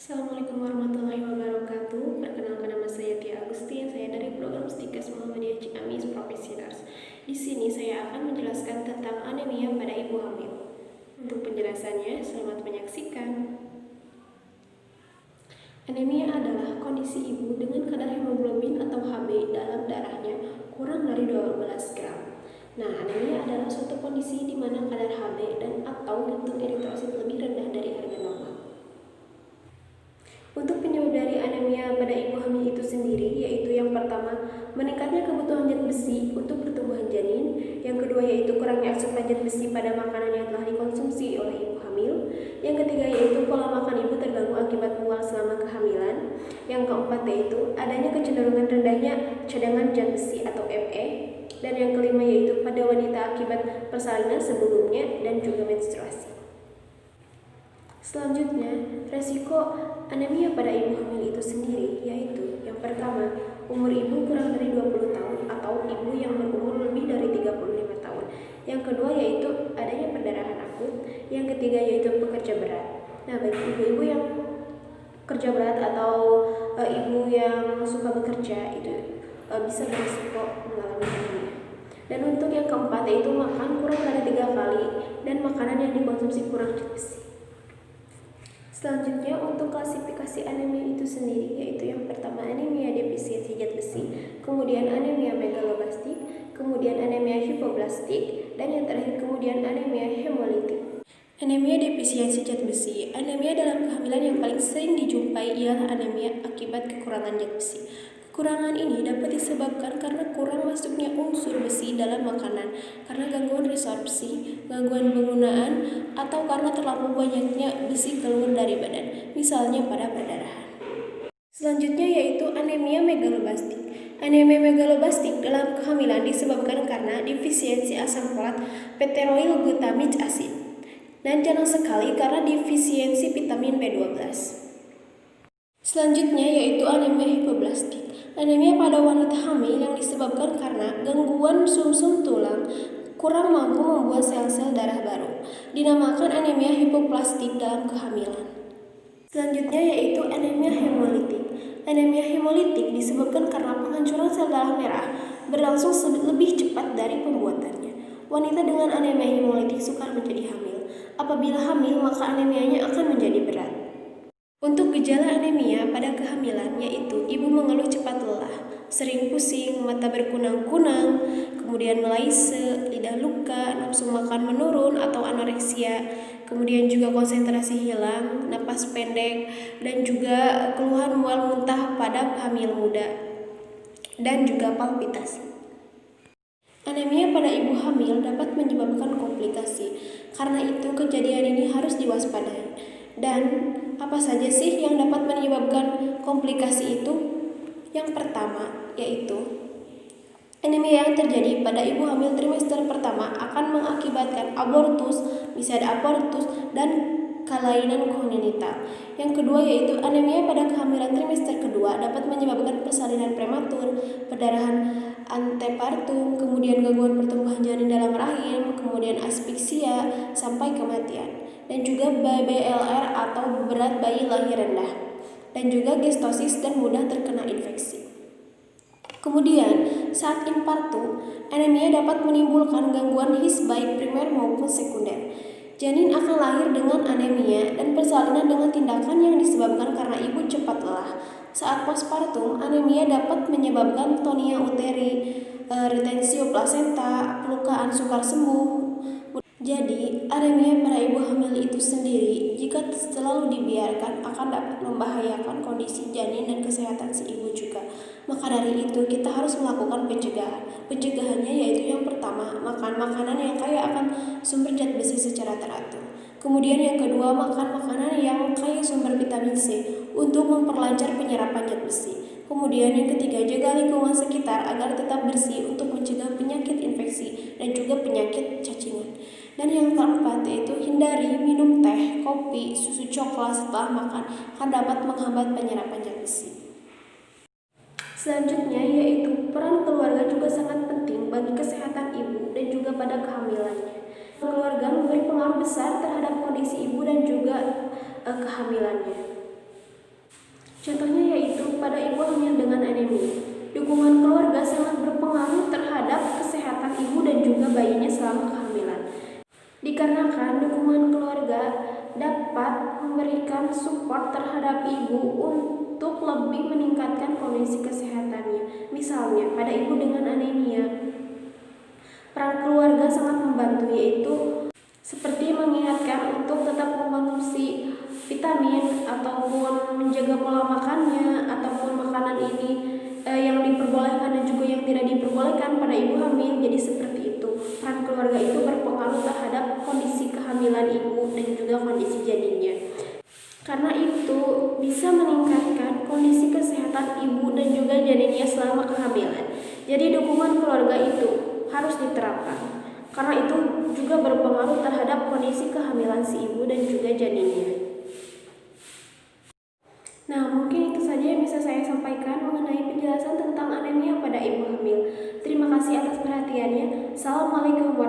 Assalamualaikum warahmatullahi wabarakatuh. Perkenalkan, nama saya Tia Agustin. Saya dari program Stikes Muhammadiyah Ciamis Profesi Nurse. Di sini saya akan menjelaskan tentang anemia pada ibu hamil. Untuk penjelasannya, selamat menyaksikan. Anemia adalah kondisi ibu dengan kadar hemoglobin atau Hb dalam darahnya kurang dari 12 gram. Nah, anemia adalah suatu kondisi di mana kadar Hb dan atau lentur eritrosit lebih rendah dari harga normal. Untuk penyebab dari anemia pada ibu hamil itu sendiri, yaitu yang pertama, meningkatnya kebutuhan zat besi untuk pertumbuhan janin. Yang kedua yaitu kurangnya asupan zat besi pada makanan yang telah dikonsumsi oleh ibu hamil. Yang ketiga yaitu pola makan ibu terganggu akibat mual selama kehamilan. Yang keempat yaitu adanya kecenderungan rendahnya cadangan zat besi atau Fe. Dan yang kelima yaitu pada wanita akibat persalinan sebelumnya dan juga menstruasi. Selanjutnya, resiko anemia pada ibu hamil itu sendiri yaitu yang pertama, umur ibu kurang dari 20 tahun atau ibu yang berumur lebih dari 35 tahun. Yang kedua yaitu adanya perdarahan akut. Yang ketiga yaitu pekerja berat. Nah, bagi ibu-ibu yang kerja berat atau ibu yang suka bekerja itu bisa berisiko mengalami anemia. Dan untuk yang keempat yaitu makan kurang dari 3 kali dan makanan yang dikonsumsi kurang zat besi. Selanjutnya untuk klasifikasi anemia itu sendiri yaitu yang pertama anemia defisiensi zat besi, kemudian anemia megaloblastik, kemudian anemia hipoblastik, dan yang terakhir kemudian anemia hemolitik. Anemia defisiensi zat besi. Anemia dalam kehamilan yang paling sering dijumpai ialah anemia akibat kekurangan zat besi. Kekurangan ini dapat disebabkan karena kurang masuknya unsur besi dalam makanan, karena gangguan resorpsi, gangguan penggunaan, atau karena terlalu banyaknya besi keluar dari badan, misalnya pada perdarahan. Selanjutnya yaitu anemia megaloblastik. Anemia megaloblastik dalam kehamilan disebabkan karena defisiensi asam folat pteroyl glutamate acid, dan jarang sekali karena defisiensi vitamin B12. Selanjutnya yaitu anemia hipoblastik. Anemia pada wanita hamil yang disebabkan karena gangguan sumsum tulang kurang mampu membuat sel-sel darah baru, dinamakan anemia hipoplastik dalam kehamilan. Selanjutnya yaitu anemia hemolitik. Anemia hemolitik disebabkan karena penghancuran sel darah merah berlangsung lebih cepat dari pembuatannya. Wanita dengan anemia hemolitik sukar menjadi hamil. Apabila hamil, maka anemianya akan menjadi berat. Untuk gejala anemia pada kehamilan yaitu ibu mengeluh cepat lelah, sering pusing, mata berkunang-kunang, kemudian melaise, lidah luka, nafsu makan menurun atau anoreksia, kemudian juga konsentrasi hilang, napas pendek, dan juga keluhan mual muntah pada hamil muda, dan juga palpitasi. Anemia pada ibu hamil dapat menyebabkan komplikasi, karena itu kejadian ini harus diwaspadai. Dan apa saja sih yang dapat menyebabkan komplikasi itu? Yang pertama yaitu anemia yang terjadi pada ibu hamil trimester pertama akan mengakibatkan abortus, bisa ada abortus dan kelainan kongenital. Yang kedua yaitu anemia pada kehamilan trimester kedua dapat menyebabkan persalinan prematur, perdarahan antepartum, kemudian gangguan pertumbuhan janin dalam rahim, kemudian asfiksia sampai kematian, dan juga BLR atau berat bayi lahir rendah, dan juga gestosis dan mudah terkena infeksi. Kemudian, saat infartum, anemia dapat menimbulkan gangguan HIS baik primer maupun sekunder. Janin akan lahir dengan anemia dan persalinan dengan tindakan yang disebabkan karena ibu cepat lelah. Saat postpartum, anemia dapat menyebabkan tonia uteri, retensio plasenta, pelukaan sukar sembuh. Jadi, anemia pada ibu hamil itu sendiri jika selalu dibiarkan akan dapat membahayakan kondisi janin dan kesehatan si ibu juga. Maka dari itu kita harus melakukan pencegahan. Pencegahannya yaitu yang pertama, makan makanan yang kaya akan sumber zat besi secara teratur. Kemudian yang kedua, makan makanan yang kaya sumber vitamin C untuk memperlancar penyerapan zat besi. Kemudian yang ketiga, jaga lingkungan sekitar agar tetap bersih untuk mencegah penyakit infeksi dan juga penyakit cacingan. Dan yang keempat yaitu hindari minum teh, kopi, susu coklat setelah makan akan dapat menghambat penyerapan zat besi. Selanjutnya yaitu peran keluarga juga sangat penting bagi kesehatan ibu dan juga pada kehamilannya. Keluarga memberi pengaruh besar terhadap kondisi ibu dan juga kehamilannya. Contohnya yaitu pada ibu hamil dengan anemia. Dukungan keluarga sangat berpengaruh terhadap kesehatan ibu dan juga bayinya selama kehamilan. Dikarenakan dukungan keluarga dapat memberikan support terhadap ibu untuk lebih meningkatkan kondisi kesehatannya. Misalnya, pada ibu dengan anemia, peran keluarga sangat membantu, yaitu seperti mengingatkan untuk tetap mengkonsumsi vitamin ataupun menjaga pola makannya, ataupun makanan ini yang diperbolehkan dan juga yang tidak diperbolehkan pada ibu hamil. Jadi seperti itu, peran keluarga itu berpengaruh terhadap kondisi kehamilan ibu dan juga kondisi janinnya. Karena itu bisa meningkatkan kondisi kesehatan ibu dan juga janinnya selama kehamilan. Jadi dukungan keluarga itu harus diterapkan, karena itu juga berpengaruh terhadap kondisi kehamilan si ibu dan juga janinnya. Nah, mungkin itu saja yang bisa saya sampaikan mengenai penjelasan tentang anemia pada ibu hamil. Terima kasih atas perhatiannya. Assalamualaikum warahmatullahi wabarakatuh.